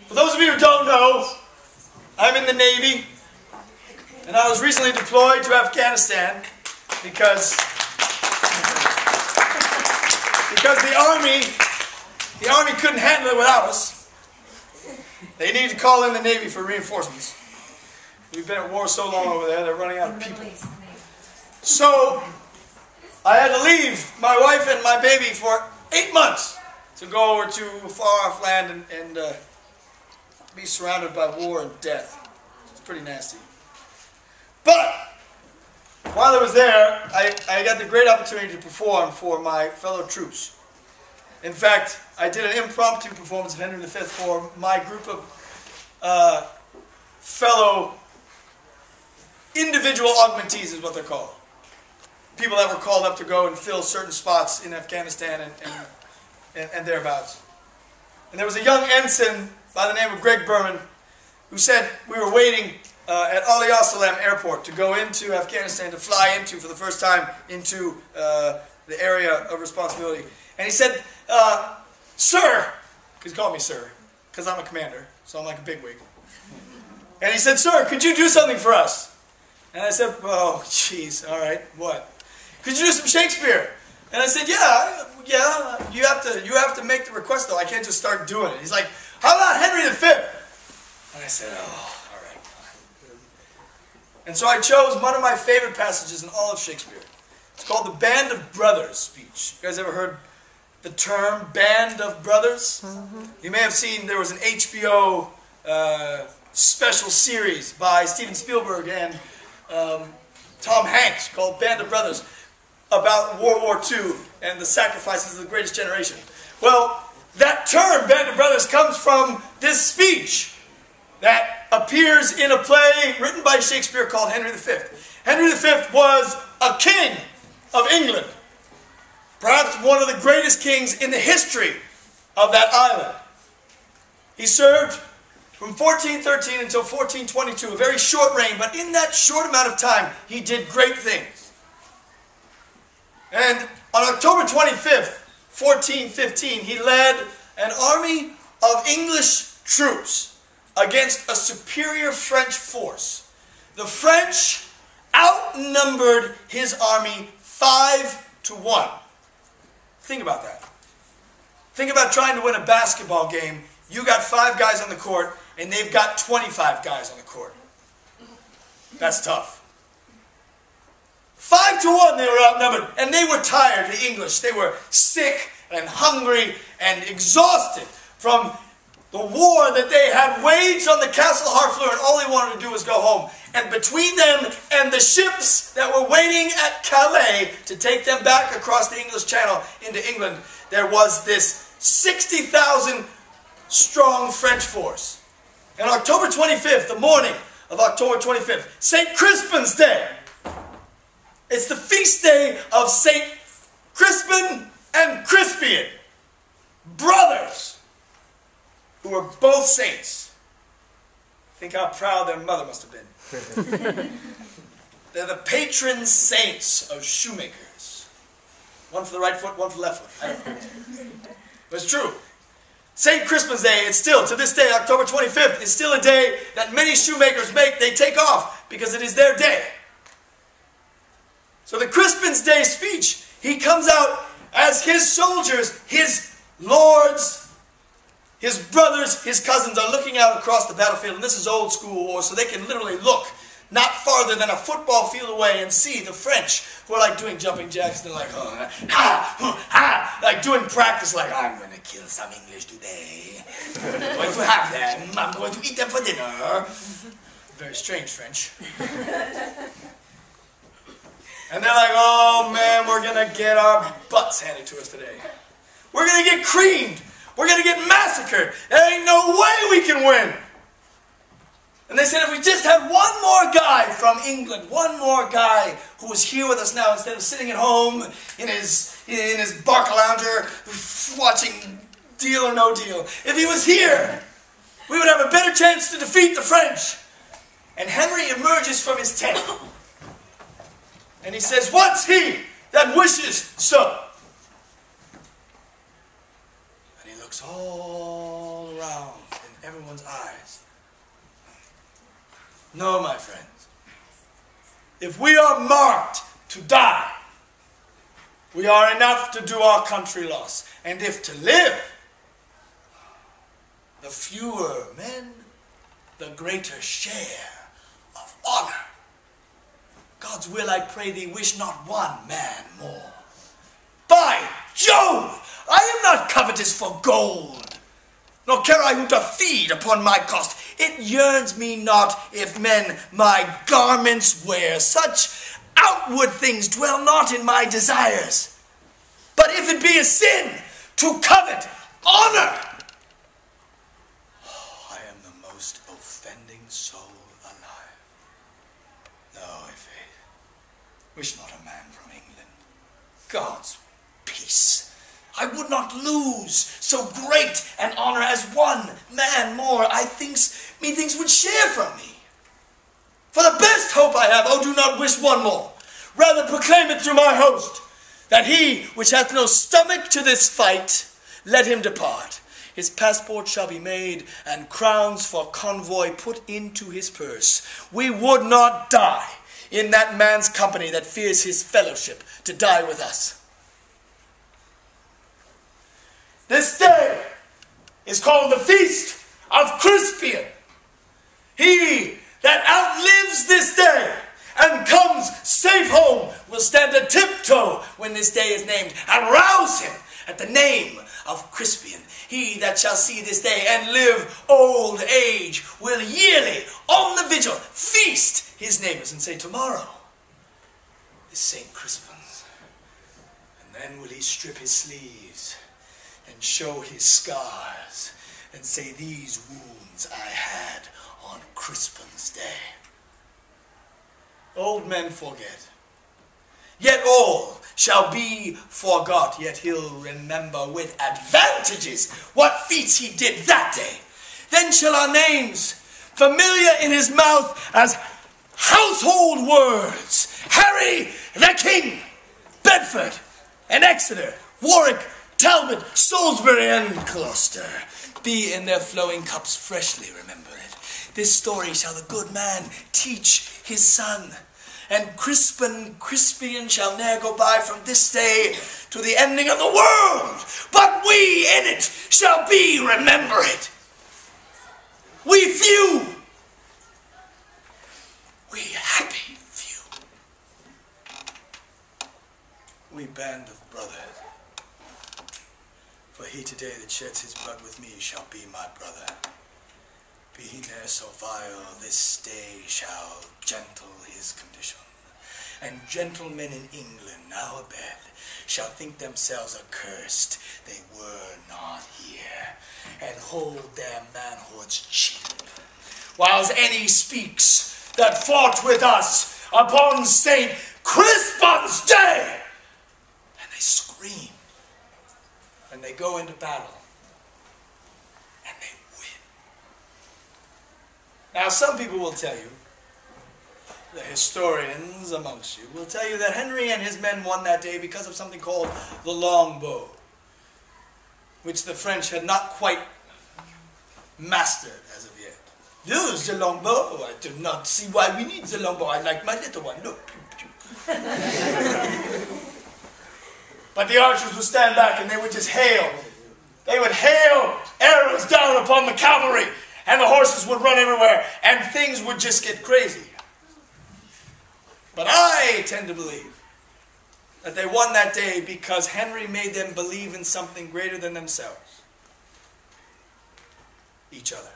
For those of you who don't know, I'm in the Navy, and I was recently deployed to Afghanistan because the Army couldn't handle it without us. They needed to call in the Navy for reinforcements. We've been at war so long over there, they're running out of people. So, I had to leave my wife and my baby for 8 months to go over to a far-off land and be surrounded by war and death. It's pretty nasty. But, while I was there, I got the great opportunity to perform for my fellow troops. In fact, I did an impromptu performance of Henry V for my group of fellow individual augmentees is what they're called. People that were called up to go and fill certain spots in Afghanistan and thereabouts. And there was a young ensign by the name of Greg Berman who said we were waiting at Ali Salem Airport to go into Afghanistan, to fly into for the first time into the area of responsibility. And he said, sir, because he called me sir, because I'm a commander, so I'm like a bigwig. And he said, sir, could you do something for us? And I said, oh, jeez, all right, what? Could you do some Shakespeare? And I said, yeah, you have to make the request though. I can't just start doing it. He's like, how about Henry V? And I said, oh, all right, fine. And so I chose one of my favorite passages in all of Shakespeare. It's called the Band of Brothers speech. You guys ever heard the term Band of Brothers? Mm-hmm. You may have seen there was an HBO special series by Steven Spielberg and Tom Hanks called Band of Brothers about World War II and the sacrifices of the greatest generation. Well, that term, Band of Brothers, comes from this speech that appears in a play written by Shakespeare called Henry V. Henry V was a king of England, perhaps one of the greatest kings in the history of that island. He served from 1413 until 1422, a very short reign, but in that short amount of time, he did great things. And on October 25th, 1415, he led an army of English troops against a superior French force. The French outnumbered his army 5-1. Think about that. Think about trying to win a basketball game. You got 5 guys on the court, and they've got 25 guys on the court. That's tough. 5-1 they were outnumbered, and they were tired, the English. They were sick and hungry and exhausted from the war that they had waged on the Castle Harfleur, and all they wanted to do was go home. And between them and the ships that were waiting at Calais to take them back across the English Channel into England, there was this 60,000 strong French force. And October 25th, the morning of October 25th, St. Crispin's Day. It's the feast day of St. Crispin and Crispian, brothers who were both saints. Think how proud their mother must have been. They're the patron saints of shoemakers. One for the right foot, one for the left foot. I don't know. But it's true. St. Crispin's Day, it's still, to this day, October 25th, is still a day that many shoemakers they take off because it is their day. So the Crispin's Day speech, he comes out as his soldiers, his lords, his brothers, his cousins are looking out across the battlefield, and this is old school war, so they can literally look not farther than a football field away and see the French who are like doing jumping jacks. They're like, oh, ha, ha, like doing practice, like, I'm going to kill some English today. I'm going to have them. I'm going to eat them for dinner. Very strange French. And they're like, oh man, we're going to get our butts handed to us today. We're going to get creamed. We're going to get massacred. There ain't no way we can win. And they said if we just had one more guy from England, one more guy who was here with us now instead of sitting at home in his bark lounger watching Deal or No Deal. If he was here, we would have a better chance to defeat the French. And Henry emerges from his tent. And he says, what's he that wishes so? And he looks all around, and everyone's eyes. No, my friends. If we are marked to die, we are enough to do our country loss. And if to live, the fewer men, the greater share of honor. God's will, I pray thee, wish not one man more. By Jove, I am not covetous for gold, nor care I who to feed upon my cost. It yearns me not if men my garments wear. Such outward things dwell not in my desires. But if it be a sin to covet honor, I am the most offending soul alive. No, I faith, wish not a man from England God's peace. I would not lose so great an honor as one man more methinks would share from me. For the best hope I have, oh, do not wish one more. Rather proclaim it through my host, that he which hath no stomach to this fight, let him depart. His passport shall be made, and crowns for convoy put into his purse. We would not die in that man's company that fears his fellowship to die with us. This day is called the Feast of Crispian. He that outlives this day and comes safe home will stand a tiptoe when this day is named, and rouse him at the name of Crispian. He that shall see this day and live old age will yearly on the vigil feast his neighbors and say, tomorrow is St. Crispin's. And then will he strip his sleeves and show his scars and say, these wounds I had on Crispin's day. Old men forget, yet all shall be forgot, yet he'll remember with advantages what feats he did that day. Then shall our names, familiar in his mouth as household words, Harry the King, Bedford and Exeter, Warwick, Talbot, Salisbury, and Gloucester, be in their flowing cups freshly remembered. This story shall the good man teach his son, and Crispian shall ne'er go by from this day to the ending of the world, but we in it shall be remembered. We few, we happy few, we band of brothers. For he today that sheds his blood with me shall be my brother. Be he ne'er so vile, this day shall gentle his condition. And gentlemen in England now abed shall think themselves accursed they were not here, and hold their manhoods cheap, whiles any speaks that fought with us upon St. Crispin's day. And they scream. And they go into battle, and they win. Now, some people will tell you, the historians amongst you, will tell you that Henry and his men won that day because of something called the longbow, which the French had not quite mastered as of yet. Use the longbow. I do not see why we need the longbow. I like my little one. Look. But the archers would stand back and they would just hail. They would hail arrows down upon the cavalry, and the horses would run everywhere, and things would just get crazy. But I tend to believe that they won that day because Henry made them believe in something greater than themselves. Each other.